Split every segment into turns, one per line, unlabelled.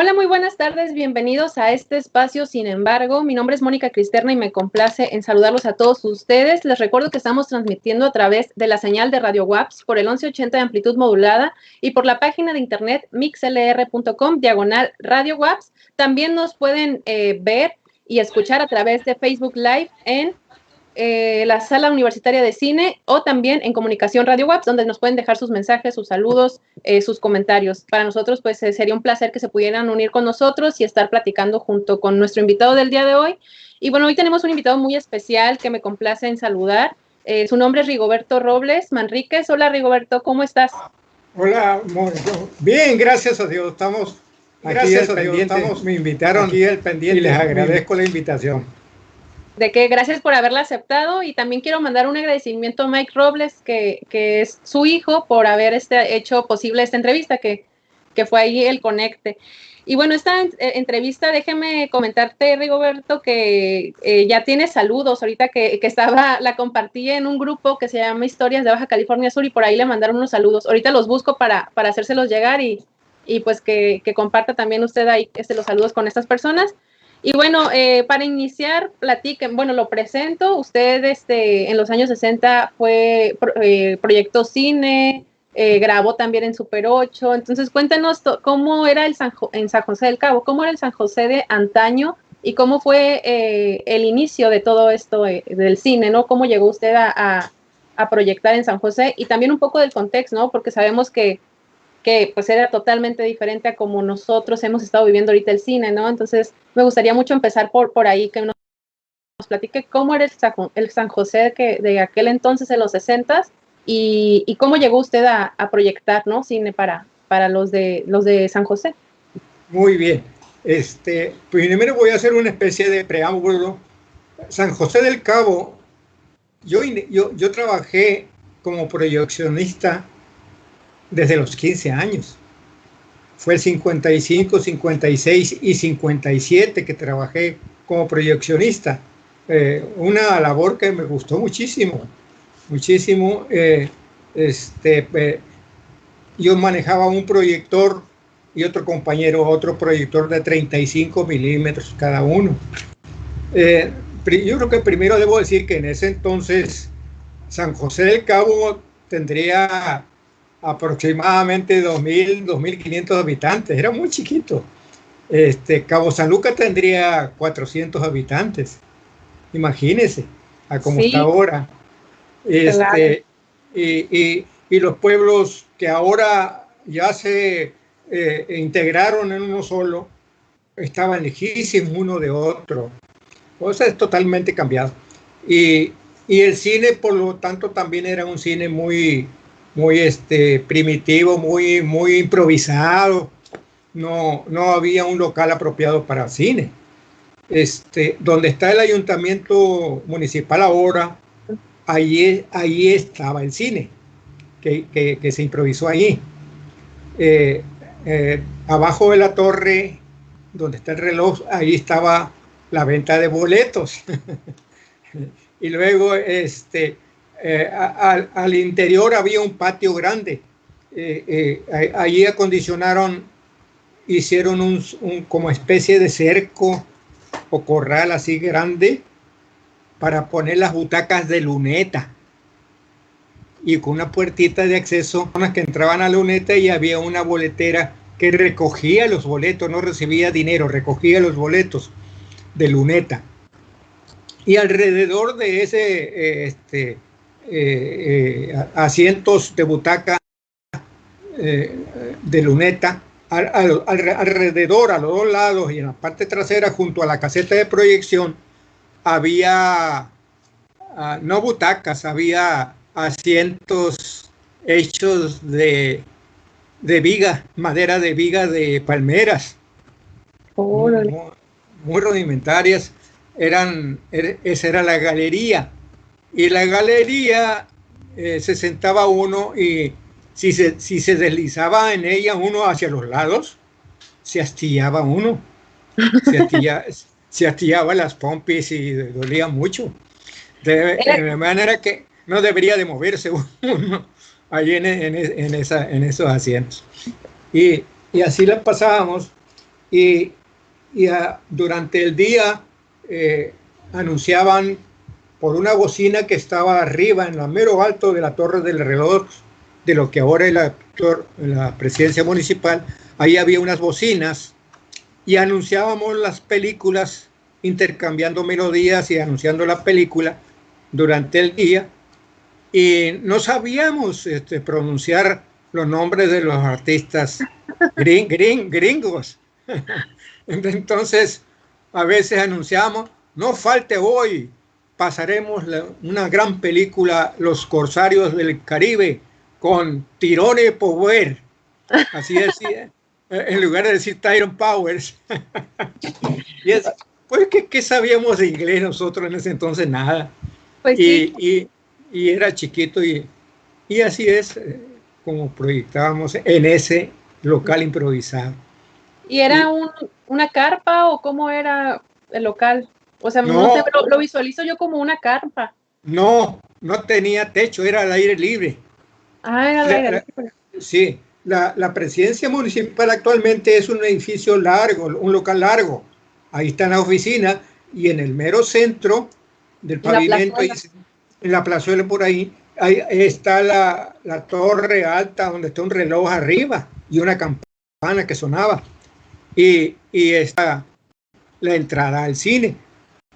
Hola, muy buenas tardes, bienvenidos a este espacio. Sin embargo, mi nombre es Mónica Cristerna y me complace en saludarlos a todos ustedes. Les recuerdo que estamos transmitiendo a través de la señal de Radio WAPS por el 1180 de amplitud modulada y por la página de internet mixlr.com/Radio WAPS. También nos pueden ver y escuchar a través de Facebook Live en la Sala Universitaria de Cine o también en Comunicación Radio WAPS, donde nos pueden dejar sus mensajes, sus saludos, sus comentarios. Para nosotros, pues, sería un placer que se pudieran unir con nosotros y estar platicando junto con nuestro invitado del día de hoy. Y bueno, hoy tenemos un invitado muy especial que me complace en saludar. Su nombre es Rigoberto Robles Manríquez. Hola, Rigoberto, ¿cómo estás?
Hola, bien, gracias a Dios. Estamos aquí al pendiente. Me invitaron aquí al pendiente y les agradezco la invitación.
De que gracias por haberla aceptado, y también quiero mandar un agradecimiento a Mike Robles, que es su hijo, por haber hecho posible esta entrevista, que fue ahí el conecte. Y bueno, esta entrevista, déjeme comentarte, Rigoberto, que ya tiene saludos. Ahorita que la compartí en un grupo que se llama Historias de Baja California Sur, y por ahí le mandaron unos saludos. Ahorita los busco para hacérselos llegar y pues que comparta también usted ahí los saludos con estas personas. Y bueno, para iniciar, platiquen, bueno, lo presento. Usted en los años 60 proyectó cine, grabó también en Super 8. Entonces, cuéntenos cómo era en San José del Cabo, cómo era el San José de antaño y cómo fue el inicio de todo esto del cine, ¿no? ¿Cómo llegó usted a proyectar en San José? Y también un poco del contexto, ¿no? Porque sabemos que pues era totalmente diferente a como nosotros hemos estado viviendo ahorita el cine, ¿no? Entonces, me gustaría mucho empezar por ahí, que nos platique cómo era el San José de aquel entonces, en los 60s, y cómo llegó usted a proyectar, ¿no? Cine para los de San José.
Muy bien. Primero voy a hacer una especie de preámbulo. San José del Cabo, yo trabajé como proyeccionista desde los 15 años. Fue el 55, 56 y 57 que trabajé como proyeccionista. Una labor que me gustó muchísimo. Yo manejaba un proyector y otro compañero otro proyector de 35 milímetros cada uno. Yo creo que primero debo decir que en ese entonces San José del Cabo tendría aproximadamente 2.000, 2.500 habitantes. Era muy chiquito. Cabo San Lucas tendría 400 habitantes. Imagínense a cómo está ahora.
Claro.
Y los pueblos que ahora ya se integraron en uno solo estaban lejísimos uno de otro. O sea, es totalmente cambiado. Y el cine, por lo tanto, también era un cine muy primitivo, muy improvisado. No había un local apropiado para cine. Donde está el ayuntamiento municipal ahora, ahí estaba el cine que se improvisó allí. Abajo de la torre, donde está el reloj, ahí estaba la venta de boletos. Y luego al interior había un patio grande. Allí acondicionaron, hicieron un como especie de cerco o corral así grande para poner las butacas de luneta, y con una puertita de acceso, personas que entraban a la luneta, y había una boletera que recogía los boletos, no recibía dinero, recogía los boletos de luneta. Y alrededor de ese asientos de butaca de luneta, alrededor, a los dos lados y en la parte trasera, junto a la caseta de proyección, había no butacas, había asientos hechos de viga, madera de viga de palmeras, muy rudimentarias. Esa era la galería, y la galería se sentaba uno, y si se deslizaba en ella uno hacia los lados, se astillaba uno, se astillaba las pompis y dolía mucho, de manera que no debería de moverse uno allí en esos asientos. Y así la pasábamos. y, durante el día anunciaban por una bocina que estaba arriba, en lo mero alto de la torre del reloj, de lo que ahora es la presidencia municipal. Ahí había unas bocinas y anunciábamos las películas, intercambiando melodías y anunciando la película durante el día. Y no sabíamos pronunciar los nombres de los artistas gringos. Entonces, a veces anunciamos, no falte hoy, pasaremos una gran película, Los Corsarios del Caribe, con Tyrone Power. Así decía, en lugar de decir Tyrone Powers. Y pues, ¿qué sabíamos de inglés nosotros en ese entonces? Nada.
Pues sí.
Y era chiquito y así es como proyectábamos en ese local improvisado.
¿Y era una carpa o cómo era el local? O sea, no sé, lo visualizo yo como una carpa.
No tenía techo, era al aire libre.
Ah, era al aire libre.
Sí, la presidencia municipal actualmente es un edificio largo, un local largo. Ahí está la oficina y en el mero centro del pavimento, en la plazuela por ahí está la torre alta donde está un reloj arriba y una campana que sonaba. Y está la entrada al cine.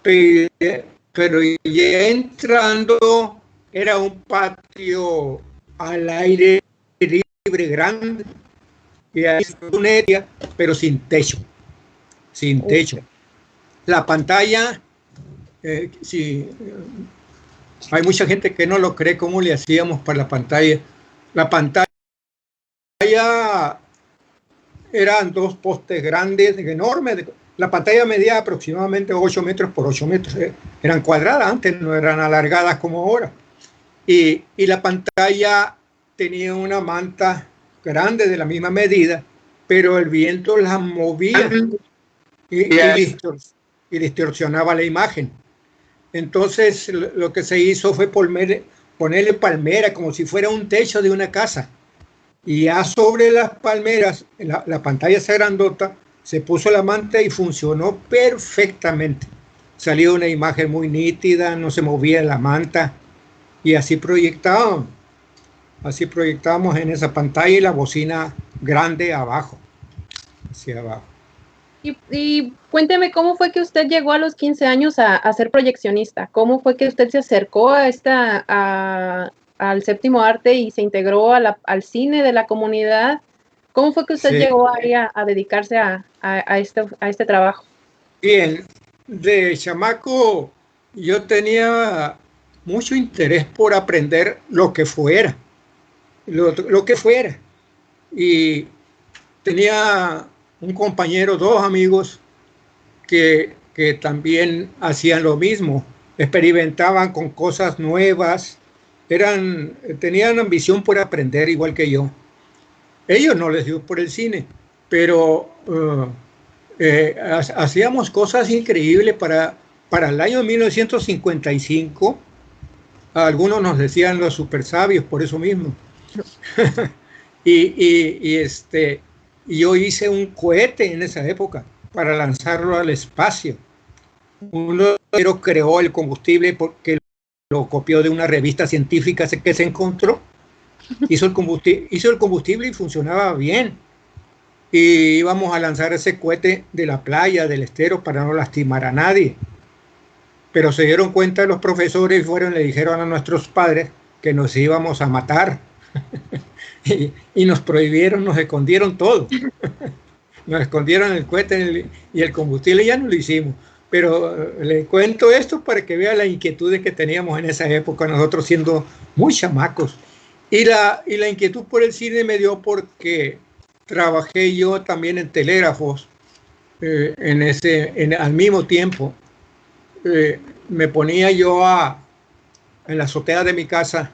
Pero ya entrando era un patio al aire libre grande y ahí una área, pero sin techo. Sin techo. La pantalla, sí, hay mucha gente que no lo cree cómo le hacíamos para la pantalla. La pantalla eran 2 postes grandes, enormes. La pantalla medía aproximadamente 8 metros por 8 metros. Eran cuadradas, antes no eran alargadas como ahora. Y la pantalla tenía una manta grande de la misma medida, pero el viento la movía y distorsionaba la imagen. Entonces lo que se hizo fue ponerle palmera como si fuera un techo de una casa. Y ya sobre las palmeras, la pantalla esa grandota, se puso la manta y funcionó perfectamente. Salió una imagen muy nítida, no se movía la manta y así proyectábamos. Así proyectábamos en esa pantalla y la bocina grande abajo, hacia abajo.
Y cuénteme, ¿cómo fue que usted llegó a los 15 años a ser proyeccionista? ¿Cómo fue que usted se acercó al séptimo arte y se integró al cine de la comunidad? ¿Cómo fue que usted llegó ahí a dedicarse a este trabajo?
Bien, de chamaco yo tenía mucho interés por aprender lo que fuera, lo que fuera. Y tenía un compañero, 2 amigos que también hacían lo mismo, experimentaban con cosas nuevas, tenían ambición por aprender igual que yo. Ellos no les dio por el cine, pero hacíamos cosas increíbles para el año 1955. Algunos nos decían los super sabios por eso mismo. y yo hice un cohete en esa época para lanzarlo al espacio. Uno creó el combustible porque lo copió de una revista científica que se encontró. Hizo el combustible y funcionaba bien. Y íbamos a lanzar ese cohete de la playa, del estero, para no lastimar a nadie. Pero se dieron cuenta los profesores y fueron y le dijeron a nuestros padres que nos íbamos a matar. y nos prohibieron, nos escondieron todo. Nos escondieron el cohete y el combustible, ya no lo hicimos. Pero le cuento esto para que vea las inquietudes que teníamos en esa época, nosotros siendo muy chamacos. Y la inquietud por el cine me dio porque trabajé yo también en telégrafos al mismo tiempo. Me ponía yo en la azotea de mi casa,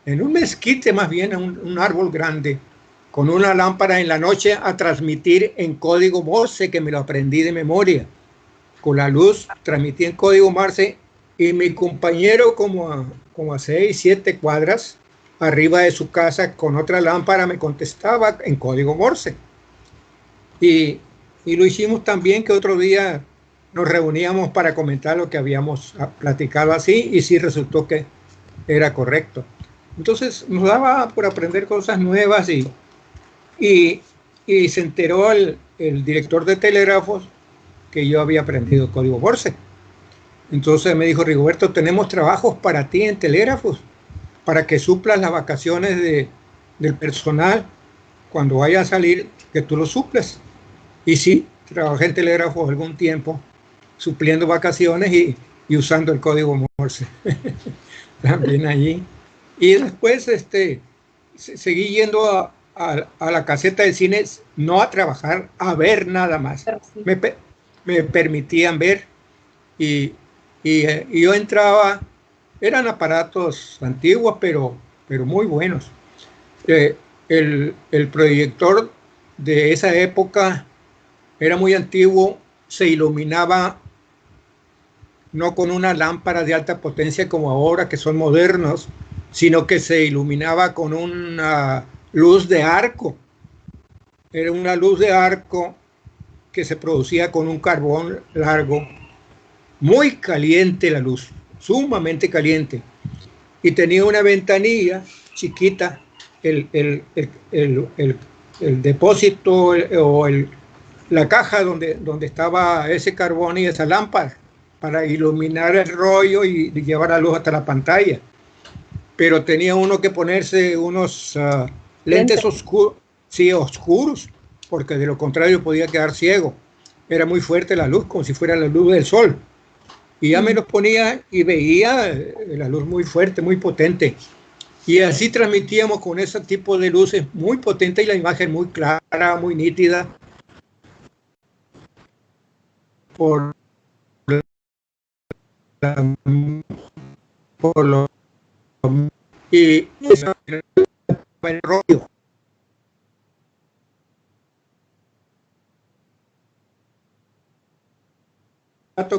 en un mezquite más bien, un árbol grande, con una lámpara en la noche a transmitir en código Morse, que me lo aprendí de memoria. Con la luz transmití en código Morse y mi compañero como a 6, 7 cuadras arriba de su casa con otra lámpara me contestaba en código Morse. Y y lo hicimos también que otro día nos reuníamos para comentar lo que habíamos platicado así y sí resultó que era correcto. Entonces nos daba por aprender cosas nuevas y, y se enteró el director de telégrafos que yo había aprendido código Morse. Entonces me dijo, Rigoberto, tenemos trabajos para ti en telégrafos, para que suplas las vacaciones del personal cuando vaya a salir, que tú lo suples. Y sí, trabajé en telégrafos algún tiempo, supliendo vacaciones y usando el código Morse también allí. Y después seguí yendo a la caseta de cine, no a trabajar, a ver nada más.
Sí.
Me permitían ver y yo entraba, eran aparatos antiguos, pero muy buenos. El proyector de esa época era muy antiguo, se iluminaba no con una lámpara de alta potencia como ahora, que son modernos, sino que se iluminaba con una luz de arco. Era una luz de arco que se producía con un carbón largo, muy caliente la luz, sumamente caliente. Y tenía una ventanilla chiquita, el depósito la caja donde estaba ese carbón y esa lámpara para iluminar el rollo y llevar la luz hasta la pantalla. Pero tenía uno que ponerse unos lentes oscuros, sí, oscuros, porque de lo contrario podía quedar ciego. Era muy fuerte la luz, como si fuera la luz del sol. Y ya me los ponía y veía la luz muy fuerte, muy potente. Y así transmitíamos con ese tipo de luces muy potente y la imagen muy clara, muy nítida. Por lo y el rollo.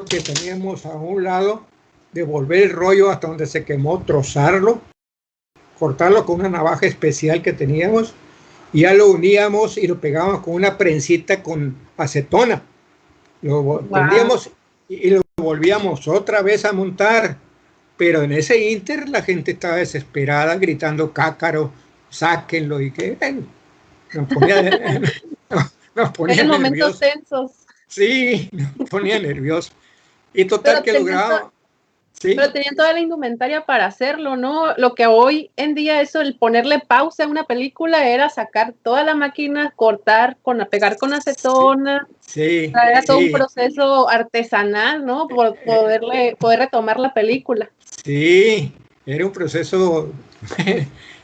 Que teníamos a un lado, devolver el rollo hasta donde se quemó, trozarlo, cortarlo con una navaja especial que teníamos y ya lo uníamos y lo pegábamos con una prensita con acetona. Lo prendíamos y lo volvíamos otra vez a montar, pero en ese inter la gente estaba desesperada gritando cácaro, sáquenlo y que nos ponía
en momentos tensos.
Sí, nos ponía nervioso. Y total que lograba. ¿Sí?
Pero tenían toda la indumentaria para hacerlo, ¿no? Lo que hoy en día eso, el ponerle pausa a una película era sacar toda la máquina, cortar, pegar con acetona.
Sí.
Era todo un proceso artesanal, ¿no? Por poder retomar la película.
Sí, era un proceso.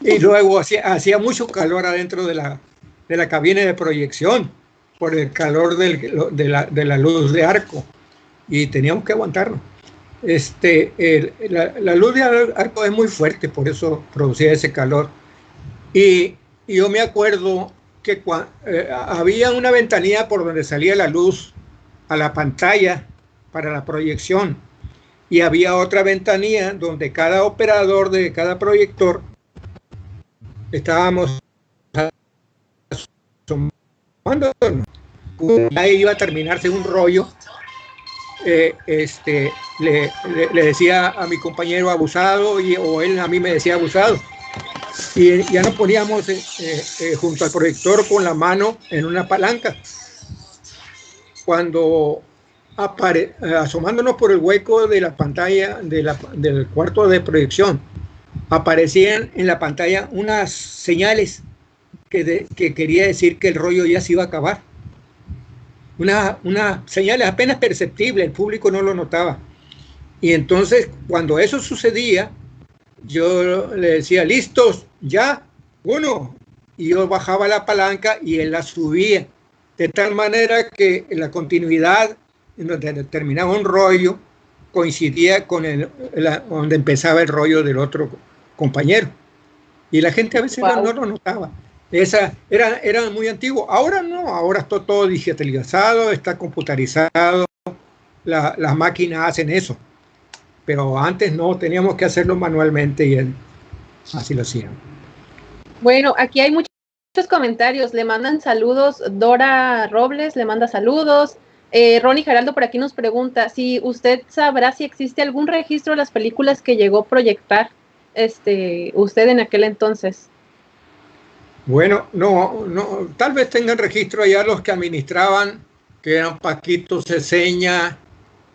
Y luego hacía mucho calor adentro de la cabina de proyección por el calor de la luz de arco y teníamos que aguantarnos. La luz de arco es muy fuerte, por eso producía ese calor. Y yo me acuerdo que había una ventanilla por donde salía la luz a la pantalla para la proyección y había otra ventanilla donde cada operador de cada proyector estábamos asomándonos. Ahí iba a terminarse un rollo. Le decía a mi compañero abusado o él a mí me decía abusado y ya nos poníamos junto al proyector con la mano en una palanca cuando asomándonos por el hueco de la pantalla del cuarto de proyección aparecían en la pantalla unas señales que quería decir que el rollo ya se iba a acabar. Una señal apenas perceptible, el público no lo notaba. Y entonces, cuando eso sucedía, yo le decía, listos, ya, uno. Y yo bajaba la palanca y él la subía. De tal manera que la continuidad, en donde terminaba un rollo, coincidía con donde empezaba el rollo del otro compañero. Y la gente a veces no lo notaba. Era muy antiguo. Ahora no, ahora está todo digitalizado, está computarizado, las máquinas hacen eso. Pero antes no, teníamos que hacerlo manualmente y así lo hacían.
Bueno, aquí hay muchas comentarios, le mandan saludos, Dora Robles le manda saludos, Ronnie Geraldo por aquí nos pregunta si usted sabrá si existe algún registro de las películas que llegó a proyectar usted en aquel entonces.
Bueno, no, tal vez tengan registro allá los que administraban, que eran Paquito Ceseña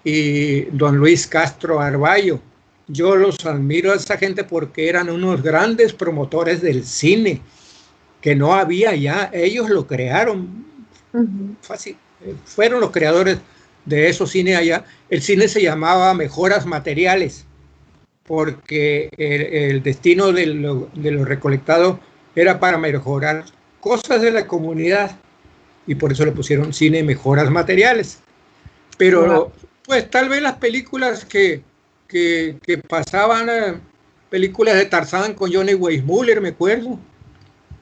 y don Luis Castro Arballo. Yo los admiro a esa gente porque eran unos grandes promotores del cine, que no había ya, ellos lo crearon. Fácil, fueron los creadores de esos cines allá. El cine se llamaba Mejoras Materiales, porque el destino de lo recolectado era para mejorar cosas de la comunidad, y por eso le pusieron Cine Mejoras Materiales. Pero pues tal vez las películas que pasaban, películas de Tarzán con Johnny Weissmuller, me acuerdo,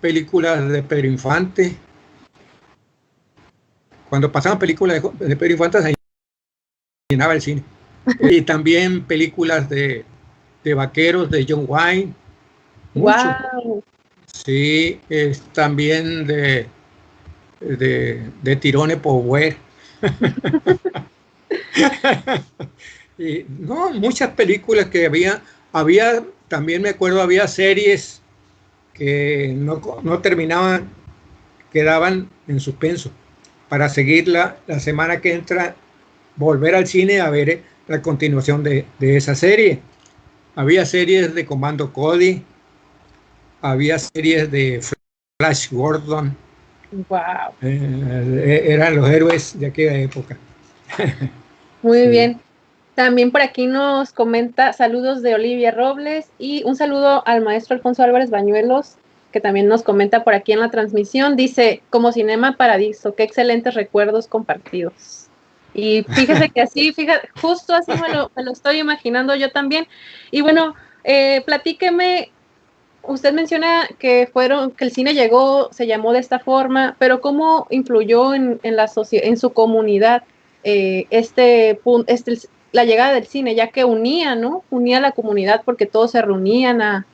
películas de Pedro Infante. Cuando pasaban películas de Pedro Infante se llenaba el cine. Y también películas de vaqueros de John Wayne. Mucho.
Wow.
Sí, también de Tyrone Power. Y no, muchas películas que había también me acuerdo, había series que no terminaban, quedaban en suspenso para seguirla la semana que entra, volver al cine a ver la continuación de esa serie. Había series de Comando Cody, había series de Flash Gordon.
Wow.
Eran los héroes de aquella época.
Muy bien. También por aquí nos comenta saludos de Olivia Robles y un saludo al maestro Alfonso Álvarez Bañuelos, que también nos comenta por aquí en la transmisión. Dice, como Cinema Paradiso, qué excelentes recuerdos compartidos. Y fíjese que así, justo así me lo estoy imaginando yo también. Y bueno, platíqueme, usted menciona que el cine se llamó de esta forma, pero ¿cómo influyó en su comunidad la llegada del cine, ya que unía a la comunidad porque todos se reunían a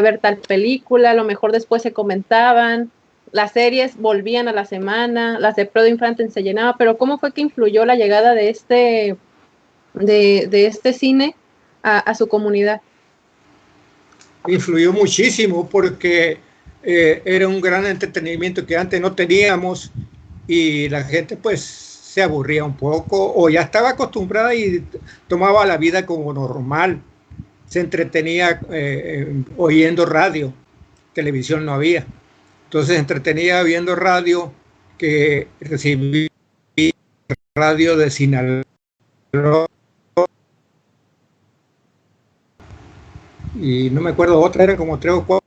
ver tal película, a lo mejor después se comentaban, las series volvían a la semana, las de Pedro Infante se llenaba, pero ¿cómo fue que influyó la llegada de este cine a su comunidad?
Influyó muchísimo porque era un gran entretenimiento que antes no teníamos, y la gente pues se aburría un poco o ya estaba acostumbrada y tomaba la vida como normal. Se entretenía oyendo radio, televisión no había. Entonces se entretenía viendo radio, que recibí radio de Sinaloa y no me acuerdo otra, eran como 3 o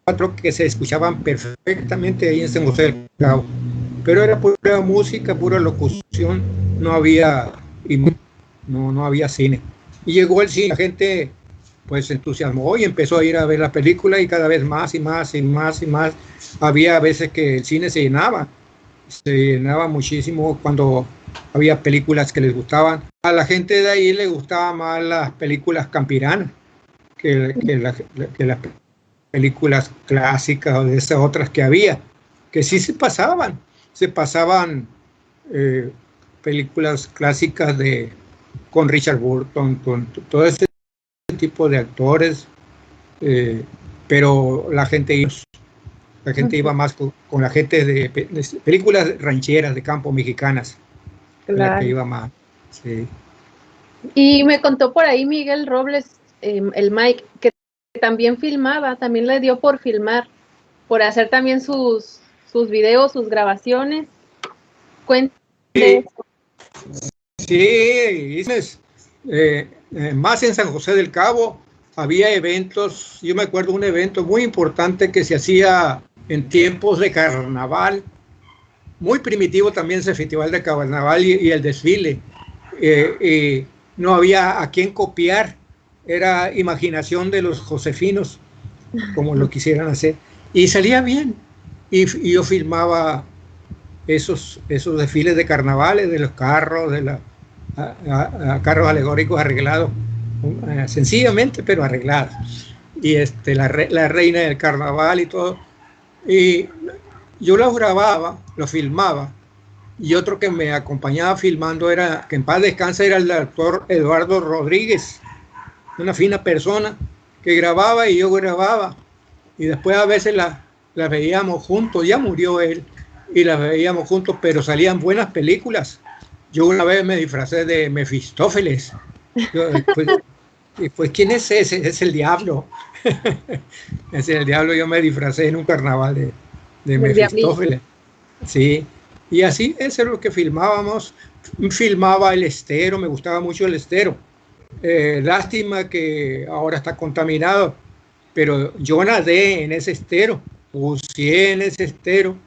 4 que se escuchaban perfectamente ahí en San José del Cabo, pero era pura música, pura locución, no había cine. Y llegó el cine, la gente pues se entusiasmó y empezó a ir a ver la película, y cada vez más y más y más y más. Había veces que el cine se llenaba muchísimo cuando había películas que les gustaban. A la gente de ahí le gustaban más las películas campiranas que las películas clásicas o de esas otras que había, que sí se pasaban películas clásicas con Richard Burton, con todo ese tipo de actores, pero la gente iba más con la gente de películas rancheras de campo mexicanas, claro. La que iba más, sí.
Y me contó por ahí Miguel Robles, el Mike, que también filmaba, también le dio por filmar, por hacer también sus videos, sus grabaciones. Cuéntame.
Sí, más en San José del Cabo había eventos. Yo me acuerdo un evento muy importante que se hacía en tiempos de carnaval, muy primitivo también ese festival de carnaval y el desfile. No había a quién copiar, era imaginación de los josefinos, como lo quisieran hacer, y salía bien. Y yo filmaba esos desfiles de carnavales, de los carros, carros alegóricos arreglados, sencillamente, pero arreglados. Y la reina del carnaval y todo. Y yo los grababa, los filmaba, y otro que me acompañaba filmando era, que en paz descanse, era el actor Eduardo Rodríguez, una fina persona que grababa y yo grababa, y después a veces las veíamos juntos. Ya murió él y las veíamos juntos, pero salían buenas películas. Yo una vez me disfracé de Mefistófeles. Pues, ¿quién es ese? Es el diablo. Es el diablo. Yo me disfracé en un carnaval de Mefistófeles. Sí. Y así, eso es lo que filmábamos. Filmaba el estero, me gustaba mucho el estero. Lástima que ahora está contaminado, pero yo nadé en ese estero, buceé en ese estero,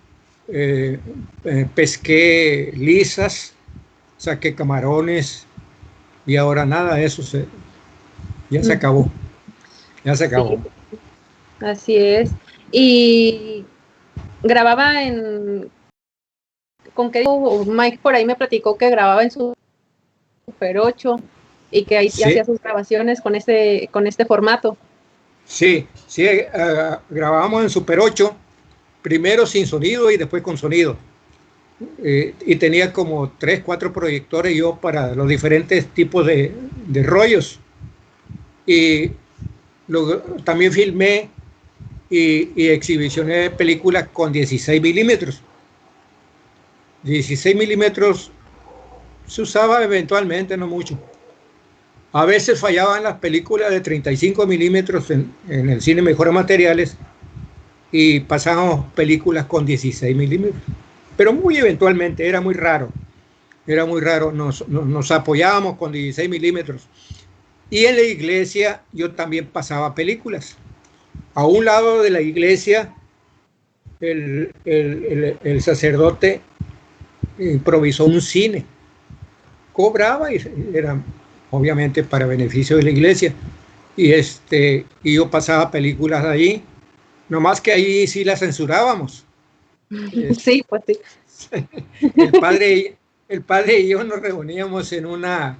pesqué lisas, saqué camarones, y ahora nada de eso ya se acabó. Ya se acabó.
Sí, así es. Y grababa con qué Mike por ahí me platicó que grababa en su Super 8 y que ahí
Sí.
hacía sus grabaciones con este formato.
Sí, grabábamos en Super 8, primero sin sonido y después con sonido. Y tenía como 3, 4 proyectores yo para los diferentes tipos de rollos. Y también filmé y exhibicioné de películas con 16 milímetros. 16 milímetros se usaba eventualmente, no mucho. A veces fallaban las películas de 35 milímetros en el cine Mejores Materiales y pasábamos películas con 16 milímetros. Pero muy eventualmente, era muy raro. Era muy raro, nos apoyábamos con 16 milímetros. Y en la iglesia yo también pasaba películas. A un lado de la iglesia, el sacerdote improvisó un cine. Cobraba y era obviamente para beneficio de la iglesia. Y yo pasaba películas allí, nomás que ahí sí las censurábamos.
Sí, pues sí.
El padre y yo nos reuníamos en una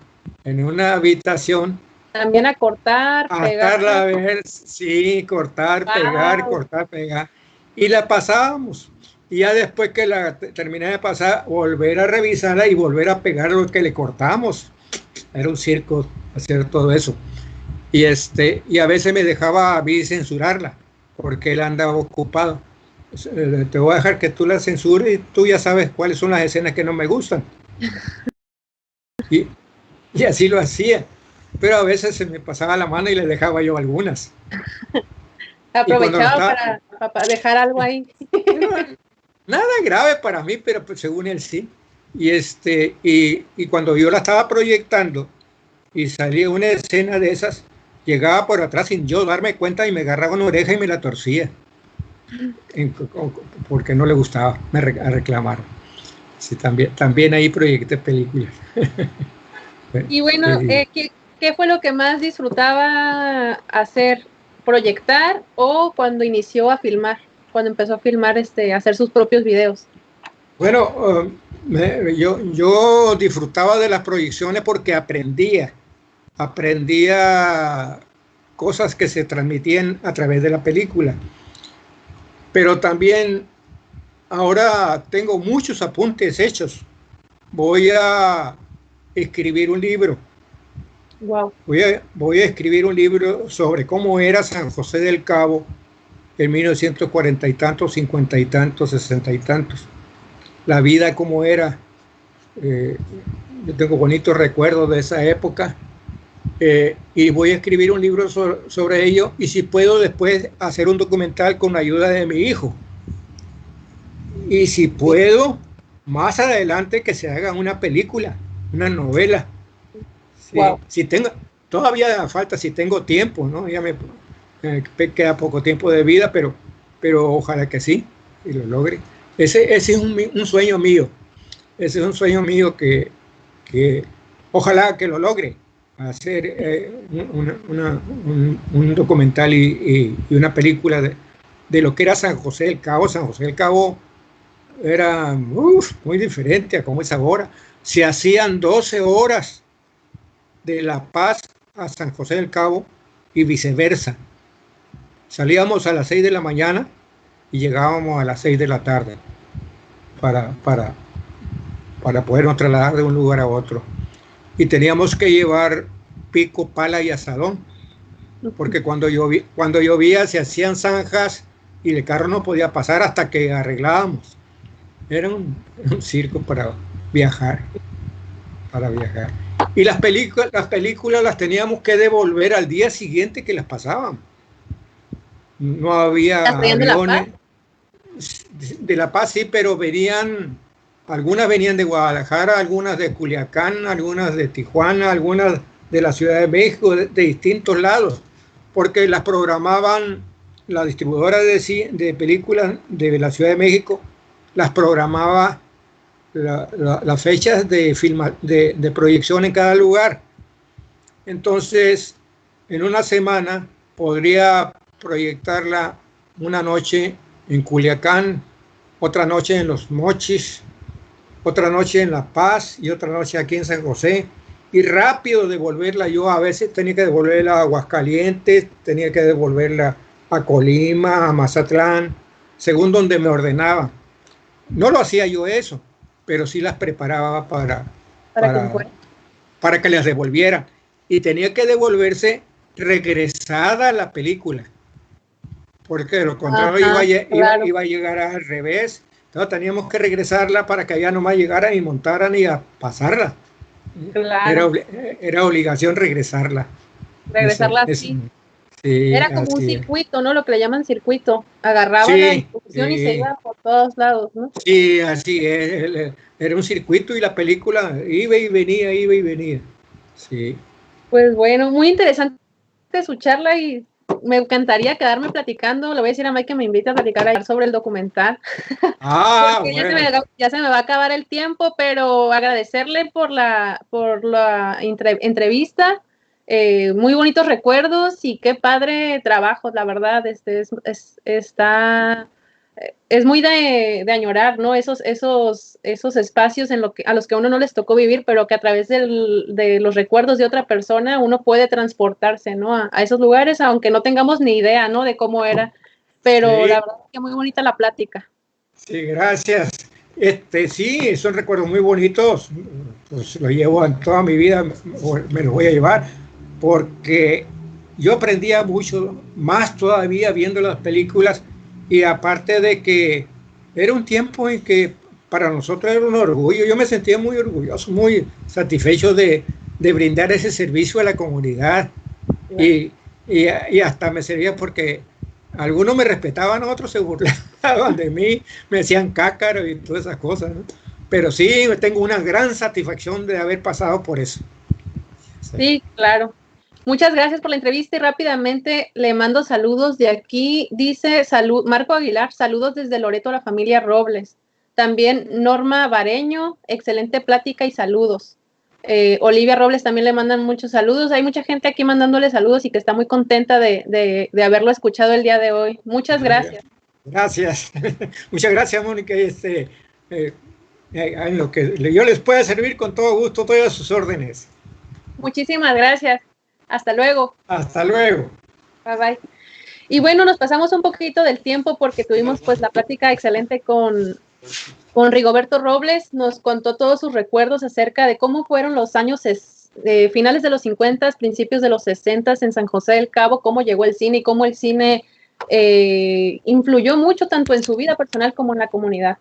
habitación.
También a cortar,
pegar. A ver, sí, cortar, pegar. Y la pasábamos. Y ya después que la terminé de pasar, volver a revisarla y volver a pegar lo que le cortamos. Era un circo hacer todo eso. Y a veces me dejaba a mí censurarla, porque él andaba ocupado. Te voy a dejar que tú la censures y tú ya sabes cuáles son las escenas que no me gustan. Y así lo hacía. Pero a veces se me pasaba la mano y le dejaba yo algunas.
Aprovechaba para dejar algo ahí.
Nada grave para mí, pero pues según él sí. Y cuando yo la estaba proyectando y salía una escena de esas, llegaba por atrás sin yo darme cuenta y me agarraba una oreja y me la torcía. Porque no le gustaba, me reclamaron. Sí, también ahí proyecté películas.
Y bueno, ¿qué fue lo que más disfrutaba hacer? ¿Proyectar o cuando inició a filmar? Cuando empezó a filmar, hacer sus propios videos.
Bueno, yo disfrutaba de las proyecciones porque aprendía cosas que se transmitían a través de la película. Pero también ahora tengo muchos apuntes hechos. Voy a escribir un libro.
Wow.
Voy a escribir un libro sobre cómo era San José del Cabo en 1940 y tantos, 50 y tantos, 60 y tantos. La vida como era. Yo tengo bonitos recuerdos de esa época. Y voy a escribir un libro sobre ello, y si puedo después hacer un documental con la ayuda de mi hijo. Y si puedo, más adelante que se haga una película, una novela. Sí, wow. Todavía falta, si tengo tiempo, ¿no? Ya me queda poco tiempo de vida, pero ojalá que sí, y lo logre. Ese es un sueño mío. Ese es un sueño mío que ojalá que lo logre, hacer un documental y una película de lo que era San José del Cabo. San José del Cabo era muy diferente a como es ahora. Se hacían 12 horas de La Paz a San José del Cabo y viceversa. Salíamos a las 6 de la mañana y llegábamos a las 6 de la tarde para podernos trasladar de un lugar a otro. Y teníamos que llevar pico, pala y asadón, porque cuando llovía se hacían zanjas y el carro no podía pasar hasta que arreglábamos. Era un circo para viajar. Y las películas las teníamos que devolver al día siguiente que las pasaban. No había aviones. De La Paz sí, pero algunas venían de Guadalajara, algunas de Culiacán, algunas de Tijuana, algunas de la Ciudad de México, de distintos lados, porque las programaban la distribuidora de películas de la Ciudad de México, las programaba las fechas de proyección en cada lugar. Entonces, en una semana podría proyectarla una noche en Culiacán, otra noche en Los Mochis, otra noche en La Paz y otra noche aquí en San José, y rápido devolverla. Yo a veces tenía que devolverla a Aguascalientes, tenía que devolverla a Colima, a Mazatlán, según donde me ordenaba. No lo hacía yo eso, pero sí las preparaba para que las devolviera. Y tenía que devolverse regresada la película, porque de lo contrario iba a llegar al revés. Entonces teníamos que regresarla para que allá nomás llegaran y montaran y a pasarla.
Claro.
Era obligación regresarla.
Regresarla así. Sí, era como un circuito, ¿no? Lo que le llaman circuito. Agarraba la distribución y se iba por todos lados, ¿no?
Sí, así es. Era un circuito y la película iba y venía. Sí.
Pues bueno, muy interesante su charla y me encantaría quedarme platicando. Le voy a decir a Mike que me invite a platicar sobre el documental. Porque bueno, ya se me va a acabar el tiempo, pero agradecerle por la entrevista. Muy bonitos recuerdos y qué padre trabajo, la verdad. Es muy de añorar, ¿no? Esos espacios a los que a uno no les tocó vivir, pero que a través de los recuerdos de otra persona uno puede transportarse, ¿no? A esos lugares, aunque no tengamos ni idea, ¿no? De cómo era. Pero la verdad es que muy bonita la plática.
Sí, gracias. Sí, son recuerdos muy bonitos. Pues los llevo en toda mi vida, me los voy a llevar, porque yo aprendía mucho, más todavía viendo las películas. Y aparte de que era un tiempo en que para nosotros era un orgullo, yo me sentía muy orgulloso, muy satisfecho de brindar ese servicio a la comunidad. Y hasta me servía porque algunos me respetaban, otros se burlaban de mí, me decían cácaro y todas esas cosas, ¿no? Pero sí, tengo una gran satisfacción de haber pasado por eso.
Sí, claro. Muchas gracias por la entrevista y rápidamente le mando saludos de aquí. Dice Marco Aguilar, saludos desde Loreto a la familia Robles. También Norma Bareño, excelente plática y saludos. Olivia Robles también le mandan muchos saludos. Hay mucha gente aquí mandándole saludos y que está muy contenta de haberlo escuchado el día de hoy. Muchas gracias.
Gracias. Muchas gracias, Mónica. En lo que yo les pueda servir con todo gusto, todas sus órdenes.
Muchísimas gracias. Hasta luego.
Hasta luego.
Bye bye. Y bueno, nos pasamos un poquito del tiempo porque tuvimos pues la plática excelente con Rigoberto Robles. Nos contó todos sus recuerdos acerca de cómo fueron los años finales de los 50, principios de los 60 en San José del Cabo, cómo llegó el cine y cómo el cine influyó mucho tanto en su vida personal como en la comunidad.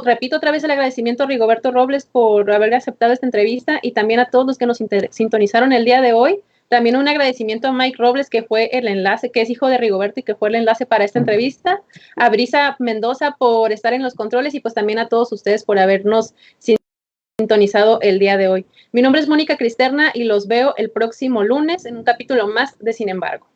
Repito otra vez el agradecimiento a Rigoberto Robles por haber aceptado esta entrevista y también a todos los que nos sintonizaron el día de hoy. También un agradecimiento a Mike Robles, que fue el enlace, que es hijo de Rigoberto y que fue el enlace para esta entrevista. A Brisa Mendoza por estar en los controles y pues también a todos ustedes por habernos sintonizado el día de hoy. Mi nombre es Mónica Cristerna y los veo el próximo lunes en un capítulo más de Sin embargo.